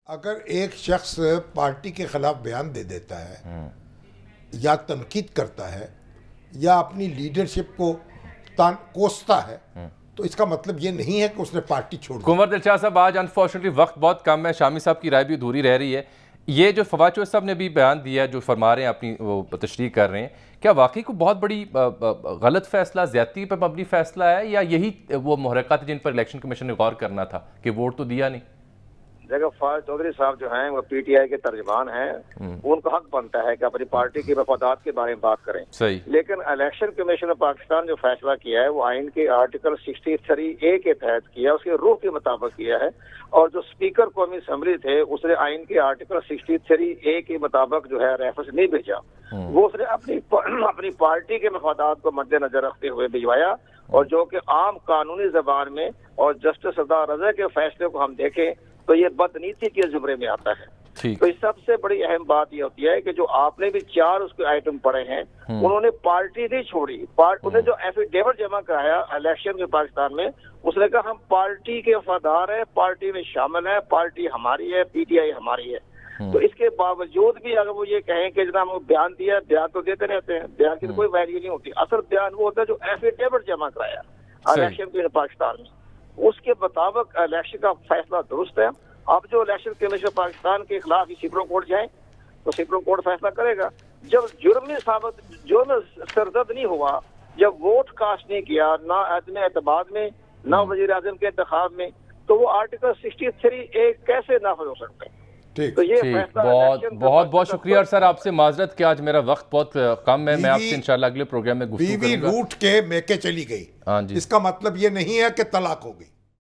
اگر ایک شخص پارٹی کے خلاف بیان دے دیتا ہے یا تنقید کرتا ہے یا اپنی لیڈرشپ کو کوستا ہے تو اس کا مطلب یہ نہیں ہے کہ اس نے پارٹی چھوڑ دی۔ کنور دلشاہ صاحب، آج انفارچونیٹلی وقت بہت کم ہے، شامی صاحب کی رائے بھی ادھوری رہ رہی ہے۔ یہ جو فواد چودھری صاحب نے بھی بیان دیا، جو فرما رہے ہیں، اپنی وہ تشریح کر رہے ہیں، کیا واقعی کو بہت بڑی غلط فیصلہ، زیادتی پر مبنی فیصلہ ہے، یا یہی وہ محرکات جن پر الیکشن کمیشن نے غور کرنا تھا کہ ووٹ تو دیا نہیں؟ دیکھو، فواد چودھری صاحب جو ہیں وہ پی ٹی آئی کے ترجمان ہیں، ان کو حق بنتا ہے کہ اپنی پارٹی کے مفادات کے بارے میں بات کریں۔ صحیح۔ لیکن الیکشن کمیشن آف پاکستان جو فیصلہ کیا ہے وہ آئین کے آرٹیکل 63A کے تحت کیا، اس کے روح کے مطابق کیا ہے، اور جو اسپیکر قومی اسمبلی تھے اس نے آئین کے آرٹیکل 63A کے مطابق جو ہے ریفرنس نہیں بھیجا، وہ اس نے اپنی پارٹی کے مفادات کو مد نظر رکھتے ہوئے بھجوایا، اور جو کہ عام قانونی زبان میں اور جسٹس سردار رضا کے فیصلے کو ہم دیکھیں تو یہ بدنیتی کے زمرے میں آتا ہے۔ تو اس سب سے بڑی اہم بات یہ ہوتی ہے کہ جو آپ نے بھی 4 اس کے آئٹم پڑھے ہیں، انہوں نے پارٹی نہیں چھوڑی۔ انہیں جو ایفیڈیوٹ جمع کرایا الیکشن کے پاکستان میں، اس نے کہا ہم پارٹی کے وفادار ہیں، پارٹی میں شامل ہیں، پارٹی ہماری ہے، پی ٹی آئی ہماری ہے۔ تو اس کے باوجود بھی اگر وہ یہ کہیں کہ جناب ہم بیان دیا، بیان تو دیتے رہتے ہیں، بیان کی تو کوئی ویلیو نہیں ہوتی۔ اصل بیان وہ ہوتا ہے جو ایفیڈیوٹ جمع کرایا الیکشن کے پاکستان میں، اس کے مطابق الیکشن کا فیصلہ درست ہے۔ اب جو الیکشن کمیشن پاکستان کے خلاف سپریم کورٹ جائیں تو سپریم کورٹ فیصلہ کرے گا۔ جب جرم سرزد نہیں ہوا، جب ووٹ کاسٹ نہیں کیا، نہ عدم اعتماد میں نہ وزیر اعظم کے انتخاب میں، تو وہ آرٹیکل 63A کیسے نافذ ہو سکتا ہے؟ ٹھیک، بہت بہت شکریہ۔ اور سر آپ سے معذرت کہ آج میرا وقت بہت کم ہے، میں آپ سے انشاءاللہ اگلے پروگرام میں گفتگو کروں گا۔ بیوی روٹ کے میکے چلی گئی، اس کا مطلب یہ نہیں ہے کہ طلاق ہو گئی۔